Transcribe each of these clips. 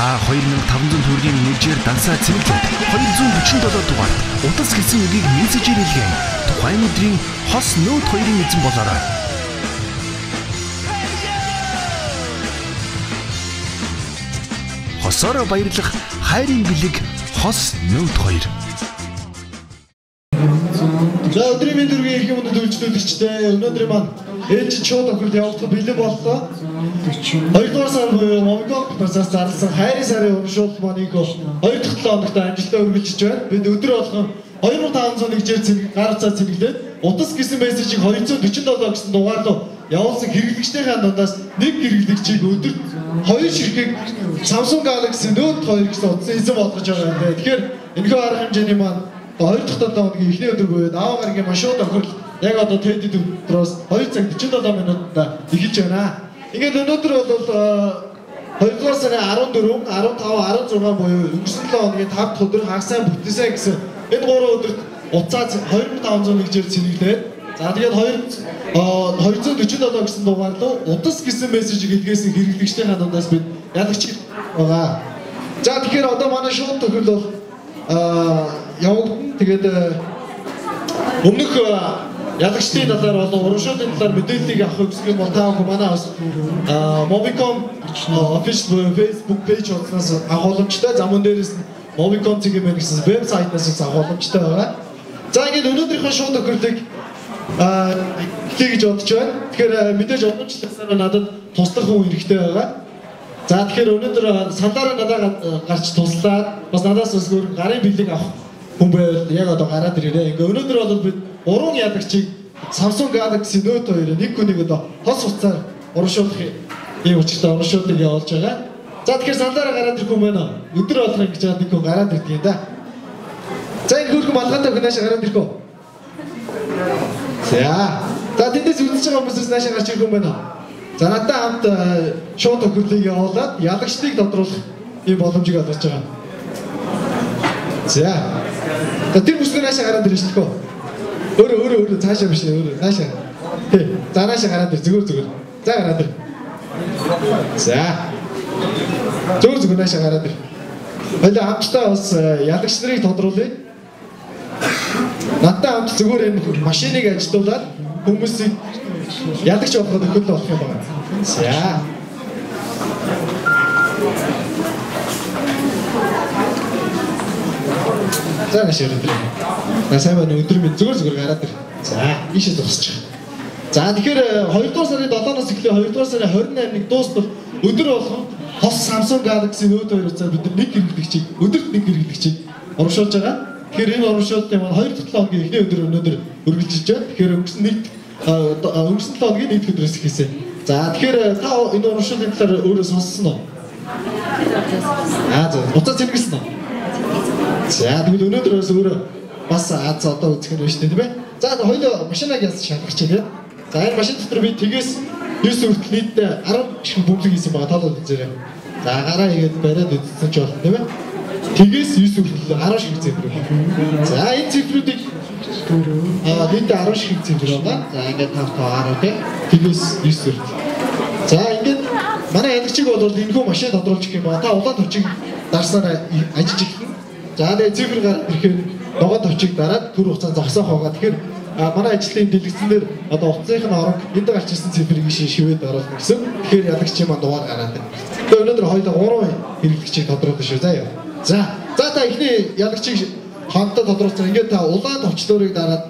Та 2500 төгрөгийн нэржээр дансаа цэвэрлээд 247 дугаар утас гэсэн үгийг мессежээр илгээн тухайн өдрийн хос Note 2-ын эзэн болоорой. Хосоор баярлах хайрын бэлэг хос Note 2. За өдрийн мэнд дүргийн эрхэм мөндөд үйлчлүүлэгчтэй өнөөдөр маань ээлж шууд охирд явуулах бэлэн боллоо. 2 сар буюу Монгол процесс зарласан хайрын сарын урамшуул маань 2 дахь 7 хоногт амжилттай үргэлжлэж байна. Бид өдөр болгон 2500 нэгжээр гар цаа цэвэрлээд утас гэсэн мессежийг 247 гэсэн дугаарлуу явуулсан хэрэглэгчдийн дундаас нэг хэрэглэгчийг өдөрт 2 ширхэг Samsung Galaxy Note 2 гэсэн утсан эзэн болгож байгаа юм байна. Тэгэхээр энэхүү арга хэмжээний маань 2 дахь 7 хоногийн эхний өдөр буюу даваа гарагийн машууд охирол яг одоо тэд өдрөөс 2 цаг 47 минутад эхэлж байна. Ингээд өнөөдөр бол 2 дугаар сарын 14, 15, 16 буюу өнгөрсөн 7 хоногийн 5 дахь өдөр хагасаа бүтээсэн гэсэн энэ 3 өдөрт уцаа 2500 нэгжээр цэвэрлээд за тэгээд 247 гэсэн дугаарлуу утас гэсэн мессежийг илгээсэн хэрэглэгчдийн дундаас бид ялагч байгаа. За тэгэхээр одоо манай шууд тохирол бол явагдана. Тэгээд өмнөх ялагчдын талаар болон урамшууллын талаар мэдээллийг авах гэсэн юм бол та бүхэн манай бас Mobicom official Facebook page утаснаас авах боломжтой. За мөн дээрээс нь Mobicom CGM гэсэн вебсайтнаас авах боломжтой байгаа. За ингээд өнөөдрийнхөө шууд тохирлыг хийх гэж бодож байна. Тэгэхээр мэдээж уламжлалсаар надад туслах хүн хэрэгтэй байгаа. За тэгэхээр өнөөдөр сандаараа надад гарч туслаад бас надаас бас гарын бэлэг авах хүн байвал яг одоо гараад ирээрээ. Ингээ өнөөдөр бол бид 3 ялагчийг Samsung Galaxy Note 2-ыг нэг хүнийг одоо хос уцаар урамшуулах юм учиртай урамшууллыг явуулж байгаа. За тэгэхээр сандаараа гараад ирэх хүн байна. Өдөр болгоо ингэж нэг хүн гараад ирдэг юм да. За энэ хөрхөн малгайтай хүнээс гараад ирэх үү? За тэндээс үзэж байгаа хүмүүсээс наашаа гарч ирэх хүн байна. За надад хамт шууд тохирлыг явуулаад ялагчдыг тодруулах юм боломжийг олгож байгаа. За тэр бүсгүй наашаа гараад ирж шүү дээ. Өөрөө цаашаа биш өөрөө наашаа. Тий. За наашаа гараад ир зүгээр. За гараад ир. За. Зүгээр наашаа гараад ир. Хоёул хамтдаа бас ялагч нарыг тодруулъя. Надтай хамт зүгээр энэ машиныг ажилуулад хүмүүсийг ялагч болоход өгөх болох юм байна. За. За нэшэр өдөр. Насаа маань өдөр минь зүгээр гараад ир. За, ийшээ зогсчих. За тэгэхээр 2 дугаар сарын 7-оос эхлээ 2 дугаар сарын 28-ыг дуустал өдөр болгон хос Samsung Galaxy Note 2-оор бид нэг хэрэглэгчийг өдөрт нэг хэрэглэгчийг урамшуулж байгаа. Тэгэхээр энэ урамшууллын маань 2 дахь 7 хоногийн эхний өдөр өнөөдөр үргэлжилж байна. Тэгэхээр өнгөрсөн 7 хоногийн нэг өдрөөс эхэлсэн. За тэгэхээр та энэ урамшууллын талаар өөрөө сонссон уу? За уцаа цэвэрлсэн үү? За тэгвэл өнөөдрөөс өөрөө бас одоо үзэх нь шүү дээ тийм ээ. За хоёул машинаг яс шалгах чинь тийм. За энэ машин дотор би тгээс 9 хүртэл нийтдээ 10 шиг бөмбөг хийсэн байгаа тоолол үзээрэй. За гараа игээд бариад үзсэн ч болно тийм ээ. Тгээс 9 хүртэл 10 шиг цифр. За энэ цифруудыг нийтдээ 10 шиг цифр байгаа. За ингээд тавтаа тийм. Тгээс 9 хүртэл. За ингээд манай ялагчийг бол энэхүү машин тодруулж гэх юм ба та улаан төвчийг дарснаар ажиж ихнэ. За тэгээ цифр ирэхээр ногоо төвчийг дараад түр хугацаанд зогсоох байгаа. Тэгэхээр манай ажлын дэлгэцэн дээр одоо утасных нь орон энд гарч ирсэн цифрийг шивээд оруулах гэсэн. Тэгэхээр ялагчийн маань дугаар гараад байна. Тэгээ өнөөдөр хоёулаа 3 хэрэглэгчийг тодруулсан шүү заа. За та ихний ялагчийг хамтдаа тодруулсан. Ингээд та улаан төвчлөөрийг дараад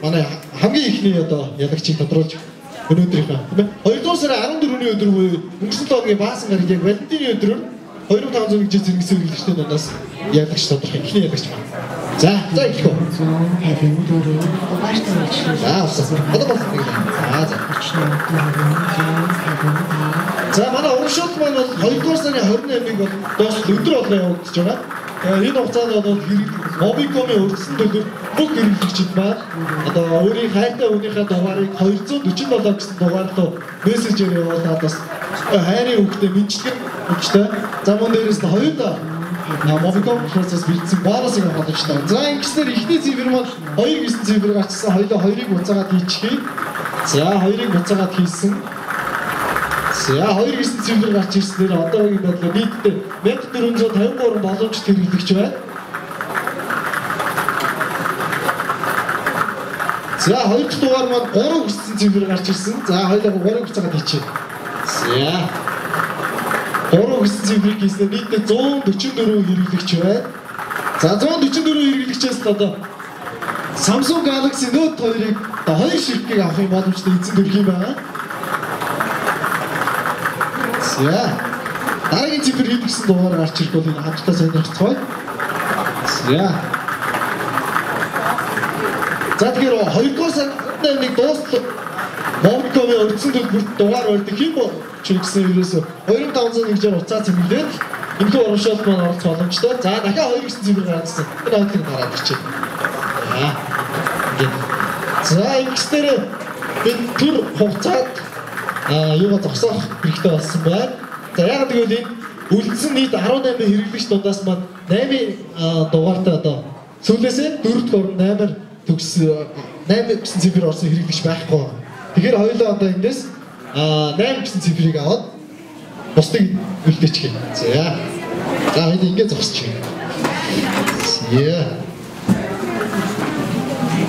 манай хамгийн ихний одоо ялагчийг тодруулж өнөөдрийнхаа тийм ээ. 2 дугаар сарын 14-ний өдөр буюу өнгөрсөн 7 хоногийн баасан гараг яг Валентины өдрөөр 2500 нэгжээр зэрэгсэн хэрэглэгчдийн дундаас ялагч тодорхой ихний ялагч байна. За ихэв. Одоо болсон. За манай урамшуулт маань бол 2 дугаар сарын 28-ыг бол дуустал өдөр болгоо явагдаж байгаа. Энэ хугацаанд бол Mobicom-ийн өргөсөн төлөв бүх хэрэглэгчид маань одоо өөрийн хайртай хүнийхээ дугаарыг 247 гэсэн дугаарлуу мессежээр явуулаад бас хайрын үгтэй мэдчилгээ өгчтэй. За мөн дээрээс нь хоёулаа Mobicom процесс бэлдсэн бонусыг авах хэрэгтэй. За ингэснээр ихний цифр маань 2 гэсэн цифр гарчсан. Хоёулаа 2-ыг буцаагаад хийчихье. За 2-ыг буцаагаад хийсэн. За 2 гэсэн цифр гарч ирснээр одоогийн бодлоо нийтдээ 1453 боломжит хэрэглэгч байна. За 2 дахь дугаар маань 3 гэсэн цифр гарч ирсэн. За хоёулаа 3 хугацаагаад хийчихье. За 3 гэсэн цифрийг хийснээр нийтдээ 144 хэрэглэгч байна. За 144 хэрэглэгчээс одоо Samsung Galaxy Note 2-ыг одоо 2 ширхгийг авахын боломжтой эзэн төрх юм байна. За дараагийн цифр хэд гэсэн дугаар гарч ирэх бол энэ хамтдаа сонирхцгоё. За тэгэхээр 2 дугаар сард нэг дуустал Mobicom-ийн өрдсөн төлбөрт дугаар барьдаг хэм бол ч гэсэн ерөөсө 2501-ээр уцаа цэмгэлээд энэхүү урамшаалт маань оролцох боломжтой. За дахиад 2 гэсэн цифр гаргасан. Энэ хоёрыг гараад ирчихэ. За ингэснээр энэ төр хугацаанд юугаа зогсоох хэрэгтэй болсон байна. За яг тэгвэл энэ үлдсэн нийт 18 хэрэглэгч дундаас маань 8 дугаартай одоо сүүлээсээ 4-р орон 8-аар төгссөн 8 гэсэн цифр орсон хэрэглэгч байхгүй. Тэгэхээр хоёулаа одоо эндээс 8 гэсэн цифрийг аваад бусдыг үлдээчих юм. За хоёул ингэ зогсчих.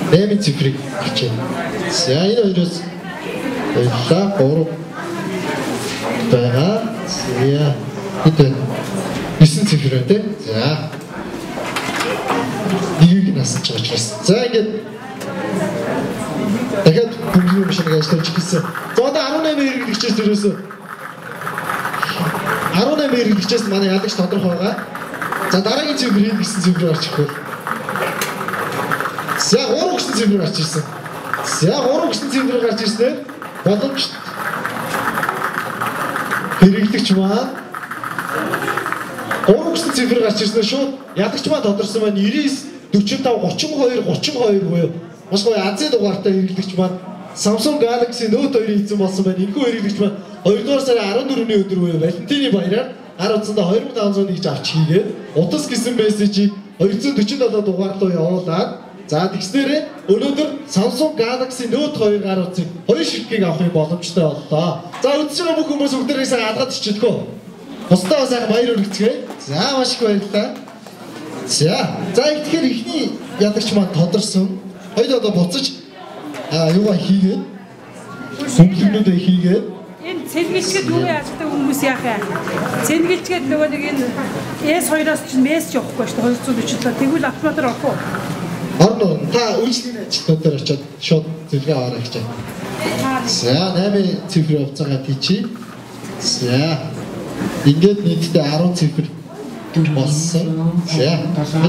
8 цифрыг авчээ. За энэ хоёроос хоёулаа 3 байгаа. За хэд 9 цифр байна тийм. За нэг насч байгаа ч бас. За ингээд дахиад бүгд машиныг ажиллаж хийсэн. За одоо 18 хэрэглэгчээс ерөөсөө 18 хэрэглэгчээс манай ялагч тодорхой байгаа. За дараагийн цифр хэд гэсэн цифр гарч ирэх вэ? За 3 гэсэн цифр гарч ирсэн. За 3 гэсэн цифр гарч ирснээр боломж хэрэглэгч маань 3 гэсэн цифр гарч ирснээр шууд ялагч маань тодорсон маань 99 45 32 буюу маш гоё Азийн дугаартай хэрэглэгч маань Samsung Galaxy Note 2-ийн эзэн болсон байна. Энэхүү хэрэглэгч маань 2 дугаар сарын 14-ний өдөр буюу Валентины баяраар гар утсандаа 2501 авч хийгээд утас гэсэн мессежийг 247 дугаар руу явуулаад за тэгснээрээ өнөөдөр Samsung Galaxy Note 2 гар утсыг 2 ширхгийг авахын боломжтой боллоо. За үзэж байгаа бүх хүмүүс бүгдээрээ сайн алгаад иччихгүй. Бусдаа сайхан баяр хүргэцгээе. За маш их баярлалаа. За тэгэхээр ихний ялагч маань тодорсон. Хоёул одоо буцаж юугаа хийгээд сүмлэгнүүдээ хийгээд энэ цэнгэлчгээд юу яадаг хүмүүс яах вэ? Цэнгэлчгээд нөгөө нэг энэ S2-оос чинь мессеж явахгүй шүү дээ 247. Тэгвэл автоматар орох уу? Орно. Та үйлчлэгийн ажилтнуудаар очиод шууд зөвлөгөө аваарай гэж байна. За 8 цифр явцаагаа тийчи. За ингээд нийтдээ 10 цифр болсон. За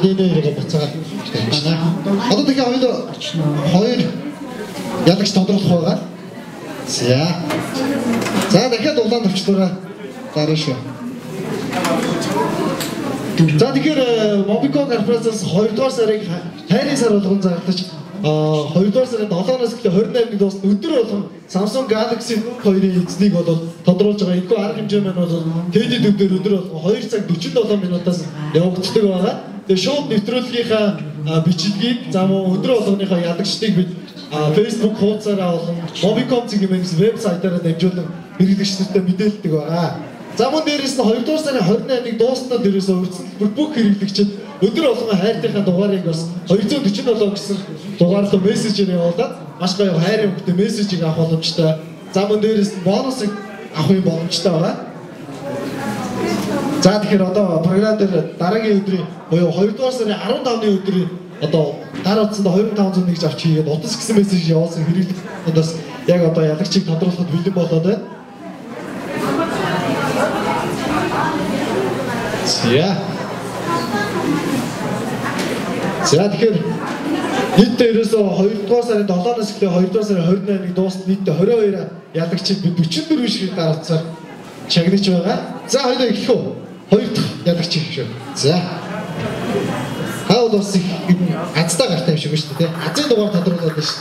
энэ нэрийг буцаагаад байна. Одоо тэгэхээр хоёр ялагч тодруулах байгаа. За дахиад улаан төвчлөөрөө гарна шүү. За тэгэхээр Mobicom корпорациас 2 дугаар сарыг хайрын сар болгон зарлаж 2 дугаар сарын 7-оос эхлээ 28-нд дуусна. Өдөр болгон Samsung Galaxy 2-ийн эзнийг бол тодруулж байгаа. Энэхүү арга хэмжээ маань бол TED дээр өдөр болгон 2 цаг 47 минутаас явагддаг байгаа. Тэгээ шууд нэвтрүүлгийнхаа бичлэгийг за мөн өдөр болгоныхоо ялагчдыг бид Facebook хуудасаараа болон Mobicom цэгийн вебсайтаараа дамжуулан хэрэглэгчдэртэй мэдээлдэг байгаа. За мөн дээрээс нь 2 дугаар сарын 28-ыг дууснаа дээрээс өрцөн бүх хэрэглэгчид өдөр болгон хайртайхаа дугаарыг бас 247 гэсэн дугаар руу мессежээр явуулаад маш гоё хайрын өгтөй мессежийг авах боломжтой. За мөн дээрээс нь бонусыг авахын боломжтой байгаа. За тэгэхээр одоо програм дээр дараагийн өдрийн буюу 2 дугаар сарын 15-ны өдрийн одоо гар утсанд 2501 гэж авч хийгээд утас гэсэн мессеж явуулсан хэрэглэгчдээс яг одоо ялагчийг тодруулахад бэлэн болоод байна. За тэгэхээр нийтдээ ерөөсөө 2 дугаар сарын 7-оос эхлээ 2 дугаар сарын 28-ыг дуусна нийтдээ 22 ялагчид бид 44 шиг гар утсаар чагнаж байгаа. За хоёул эхлэх үү? 2 дахь ялагч их шүү. За хаул бас их азтай гартай юм шиг шүү дээ. Азийн дугаар тодруулаад байна шүү.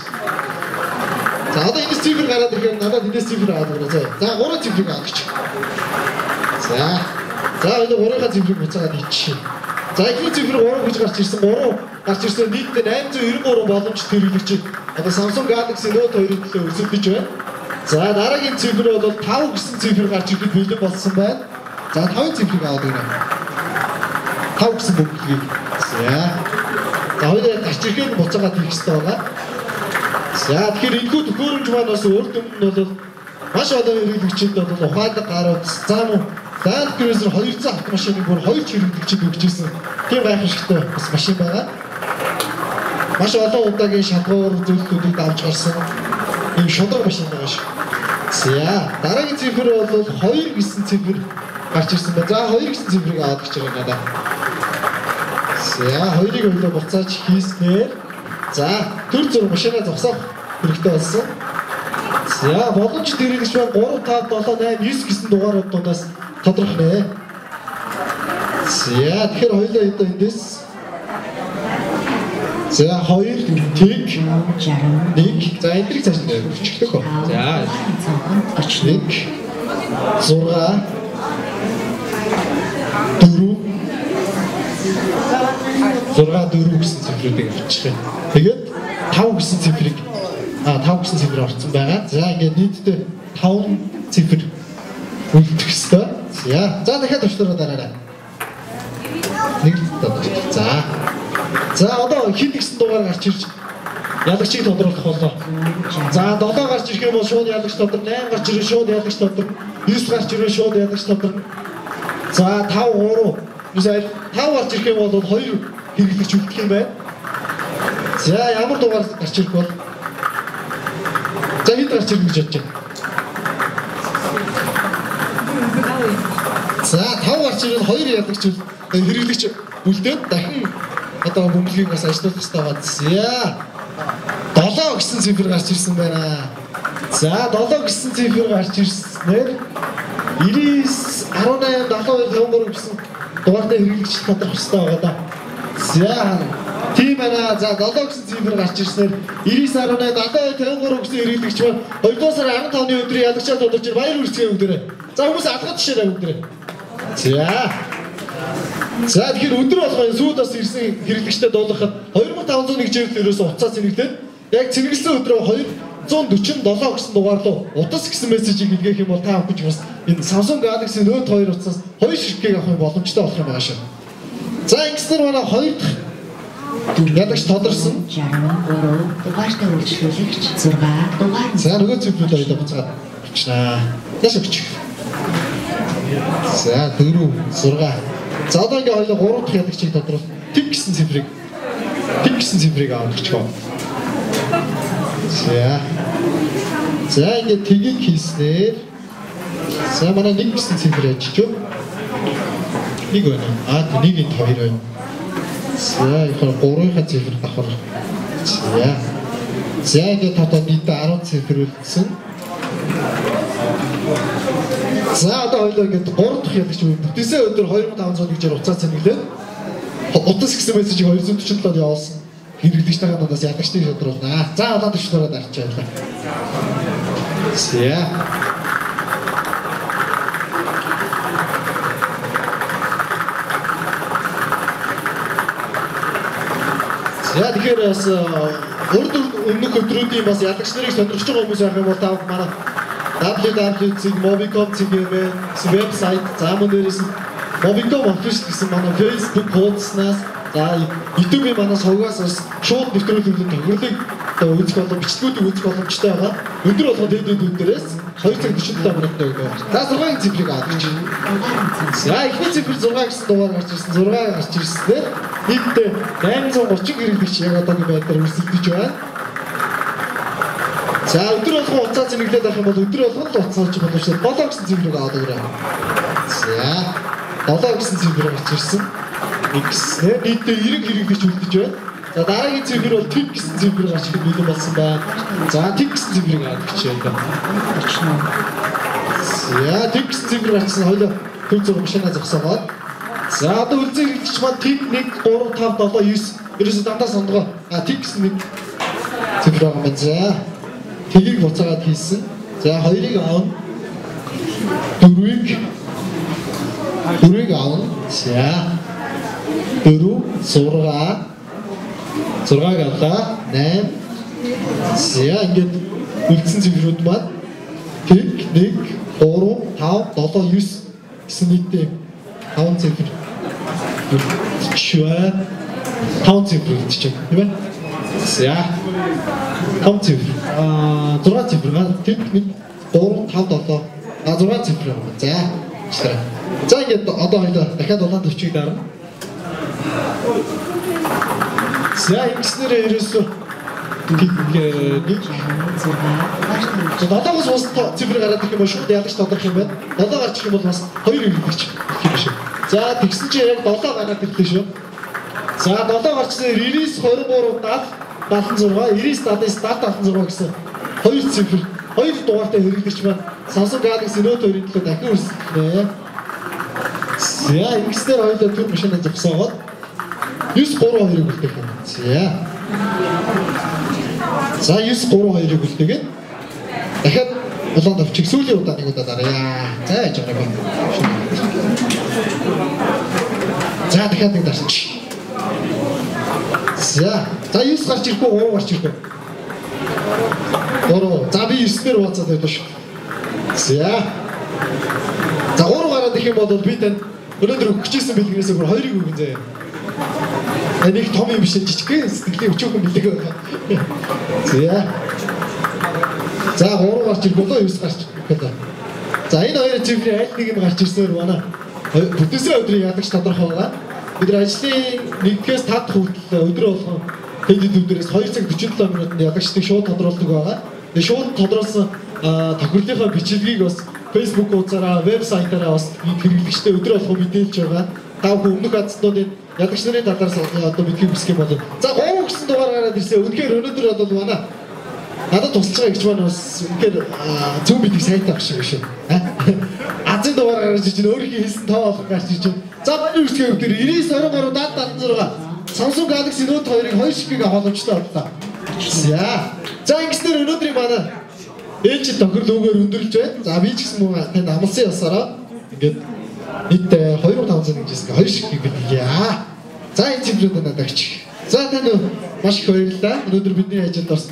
За одоо энэ цифр гараад ирэхээр надад энэ цифр аваад байна. За 3 цифрыг авах гэж. За энэ 3-ын цифрыг буцаагаад хийчихье. За ихний цифр 3 гэж гарч ирсэн. 3 гарч ирсэн нийтдээ 893 боломжтой хэрэглэгчид одоо Samsung Galaxy Note 2-ын төлөө өсөлдөж байна. За дараагийн цифр бол 5 гэсэн цифр гарч ирэхэд бэлэн болсон байна. За 5 цифрыг аваад өгнө. 5 гэсэн бүгдлийг. За хоёроо гарч ирэхэд буцаагаад хийх хэрэгтэй байгаа. За тэгэхээр энэхүү төхөөрөмж маань бас өөр дүнд нь бол маш олон хэрэглэгчид бол ухаантай гарууд зам Land Cruiser 200 автомашиныг бүр 2 хэрэглэгчид өгчээсэн. Тийм гайхамшигтай бас машин байгаа. Маш олон удаагийн шалгуур зөвлөлтүүдийг авч гарсан ийм шудраг машин байгаа шүү. За дараагийн цифр бол 2 гэсэн цифр гарч ирсэн байна. За 2 гэсэн цифрийг аваад гэж байгаа надад. За 2-ыг өглөө буцааж хийснээр за төр зур машинаа зогсоох хэрэгтэй болсон. За боломж дээрээс байна 3 5 7 8 9 гэсэн дугааруудаас тодорхой нэ. За тэгэхээр хоёулаа эндээс за 2 тэг 61 за энтрийг цааш нь өчгдөх хөө. За 31 6 4 гэсэн цифрүүдийг авчих юм. Тэгээд 5 гэсэн цифрыг 5 гэсэн цифр орсон байгаа. За ингээд нийтдээ 5 цифр үлдэх ёстой. За дахиад өчтөрөө дараарай. Нэг за. За одоо хэд гэсэн дугаар гарч ирж ялагчийг тодруулах болоо. За 7 гарч ирэх юм бол шууд ялагч тодрол, 8 гарч ирэх шууд ялагч тодрол, 9 гарч ирэх шууд ялагч тодрол. За 5 3 Нүсэл 5 гарч ирэх юм бол 2 хэрэглэгч үлдэх юм байна. За ямар дугаар гарч ирэх бол за хэд гарч ирэх гэж бодож байна. За 5 гарч ирэх 2 ялагч хэрэглэгч үлдээд дахин одоо бөмбөлгийг бас ажиллах хэрэгтэй байна. За 7 гэсэн цифр гарч ирсэн байна. За 7 гэсэн цифр гарч ирснээр 99 18 72 53 гэсэн дугаартай хэрэглэгч тодорхой хэрэгтэй байгаа да. За тийм байна. За 7 гэсэн цифр гарч ирснээр 99 18 72 53 гэсэн хэрэглэгч маань 2 дугаар сарын 15-ны өдрийн ялагчаа тодорч баяр хүргэе өгдөрөө. За хүмүүс алхах жишээ өгдөрөө. За тэгэхээр өдөр болгоо сүйд бас ирсэн хэрэглэгчтэй дуулгахад 2501 жирэл ерөөсө уцаа цэнэглээд яг цэнэглэсэн өдрөө 247 гэсэн дугаар руу утас гэсэн мессежийг илгээх юм бол та бүхэн бас энэ Samsung Galaxy Note 2 утсаас 2 ширхгийг авах боломжтой болох юм байна шүү. За ингэснээр манай 2 дахь ялагч тодорсон 63 дугаартай үйлчлүүлэгч 6 дугаар. За нөгөө цифрүүд хоёроо буцаад бичнэ. Яаш бичих. За 4 6 за одоо ингээ хоёул 3 дахь ялагчийг тодорхой тэг гэсэн цифрийг авах гэж байна. За ингээ тгийг хийснээр за манай 1 гэсэн цифр яжчих. Нэг байна. Нэг энэ хоёр байна. За их 3-ын цифр давхар. За ингээ тотоо нийтдээ 10 цифр үлдсэн. За одоо хоёул ингээд 3 дахь ялагч бүтээсээ өдөр 2500 гэжээр уцаа цэнэглээд утас гэсэн мессежийг 247-д явуулсан. Хэрэглэгчтэй надаас ялагчдыг шудруулнаа. За одоо төчлөөрөө дарчаа байлаа. За тэгэхээр бас өмнөх өдрүүдийн бас ялагч нарыг сонирхож байгаа хүмүүс байх юм бол та манай www.mobicom.cg-ийн вебсайт за мөнөөс Mobicom official гэсэн манай Facebook хуудаснаас за YouTube-ийн манаас хогоос бас шууд нэвтрүүлгүүд тохирлыг үзэх болон бичлэгүүдийг үзэх боломжтой байгаа. Өдөр болгоод хэд өдрөөс 2 цаг 47 минуттай өгөө. За 6-ын цифрыг аваад гэж. За эхний цифр 6 гэсэн дугаар гарч ирсэн. 6 гарч ирснээр нийтдээ 830 хэрэглэгч яг одоогийн байдлаар өрсөлдөж байна. За өдөр болгон уцаа цэнэглээд авах юм бол өдөр болгон л уцаа олж болох шүү. 7 гэсэн цифрийг аваад өгөө. За 7 гэсэн цифр гарч ирсэн. Нэгснээр нийтдээ 90 хэрэглэгч үлдэж байна. За дараагийн цифр бол тэг гэсэн цифр гарч ирэх бэлэн болсон байна. За тэг гэсэн цифрийг аваад гэж байна. За тэг гэсэн цифр гарчсан хоёул төр зур машинаа зогсоогоод. За одоо үлзий хэрэглэгч маань тэг 1 3 5 7 9 ерөөсөө дандаа сонгоо. Тэг гэсэн нэг цифр байгаа юм. За тэгийг буцаагаад хийсэн. За 2-ыг аавна. 4-ыг аавна. За 4 6-г авлаа. 8 за ингээд үлдсэн цифрүүд маань тэг 1 3 5 7 9 гэсэн нийтдээ 5 цифр. Швэ 5 цифр гэж байна. Тийм ээ. За 5 цифр. 6 цифр. Тэг 1 3 5 7 6 цифр. За. За ингээд одоо хоёул дахиад улаан төвчийг дарна. За ингэснээр ерөөсөө долоогоос бас цифр гараад ирэх юм бол шууд ялгч тодорхой юм байна. 7 гарч ирэх юм бол бас 2 ирэх юм шиг. За тэгсэн чинь яг 7 гараад ирлээ шүү. За 7 гарчсан 99 23 70 76 99 70 76 гэсэн 2 цифр 2 дугаартай хэрэглэгч маань Samsung Galaxy Note 2-ын төлөө дахин үргэлжлэнэ. За ингэснээр хоёулаа түр машинаа зогсоогоод 932-ыг үлдээх юм. За 932-ыг үлдээгээд дахиад улаан төвчийг сүүлийн удаа нэг удаа даръя. За яж байгаа юм. За дахиад нэг дарчих. За 9 гарч ирэхгүй 3 гарч ирэхгүй. 3. За би 9-дэр хуваацаад байлаа шүү. За 3 гараад их юм бол би танд өнөөдөр өгчээсэн бэлгээс өөр 2-ыг өгөн заяа. Энийг том юм биш жижигхэн сэтгэлийн өчөөхөн бэлэг байгаа. За 3 гарч ирэхгүй 9 гарч ирэхгүй. За энэ хоёрын цифрийн аль нэг нь гарч ирсээр манай бүтээсэн өдрийн ядагч тодорхой байгаа. Бид ажлын 1-ээс 5 дахь хүртэл өдрөө болгон хэд өдрөөс 2 цаг 47 минутанд ядагчдыг шууд тодруулдаг байгаа. Тэгээ шууд тодруулсан тохирлынхаа бичлэгийг бас Facebook хуудасаараа, вебсайтаараа бас хэрэглэгчтэй өдрөө болгон мэдээлж байгаа. Та бүхэн өмнөх хадсдуудын ядагч нарын талаас одоо мэдхийг хүсэх юм бол. За 3 гэсэн дугаар гараад ирсэн. Үнэхээр өнөөдөр бол манай надад тусалж байгаа гэж маань бас үнэхээр зөв мэдих сайтай баг шиг шүү. Азийн дугаар гараад ирж байна. Өөрийнхөө хэлсэн тоо болох гарч ирж байна. За миний үсгээ өвдөр 99 23 76 Samsung Galaxy Note 2-ыг 2 шигийг аваалжлаа бодлоо. За ингэснээр өнөөдрийн манай ээлжид тохирлогоор өндөрлж байна. За би ч гэсэн мөн танд амлсан ясаараа ингээд нийт 2500 гэжсэн 2 шигийг гэдгийг. За энэ цифрүүд надагч. За танд маш их баярлалаа. Өнөөдөр бидний ажилд бас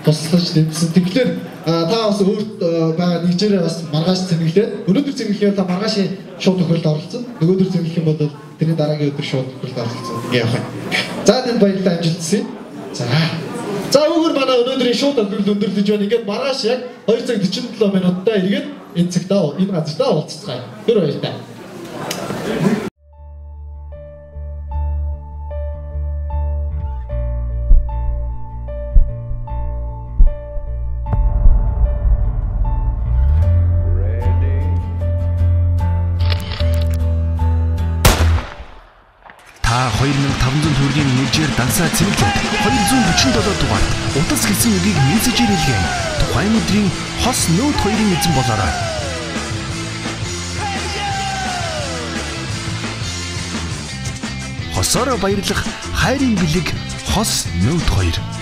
туслаж дэмжсэн. Тэгэхээр та бас өөрт байгаа нэгжээрээ бас маргааш цэнгэлээд өнөөдөр цэнгэлэхээр та маргаашийн шууд тохиолдолд оролцсон. Нөгөөдөр цэнгэлэх юм бол тэрний дараагийн өдөр шууд тохиолдолд оролцсон. Ингээ явах юм. За танд баярлалаа амжилт хүсье. За өгөр манай өнөөдрийн шууд тохиолдолд өндөрлөж байна. Ингээд маргааш яг 2 цаг 47 минутаа эргээд энэ цагтаа энэ газартаа уулзцгаая. Тэр баярлалаа. Та 2500 төгрөгийн нэгжээр дансаа цэнгэлээд 247 дугаарт утас гэсэн үгийг мессежээр илгээе. Тухайн өдрийн хос Note 2-ын эзэн болоорой. Хосоор баярлах хайрын бэлэг хос Note 2.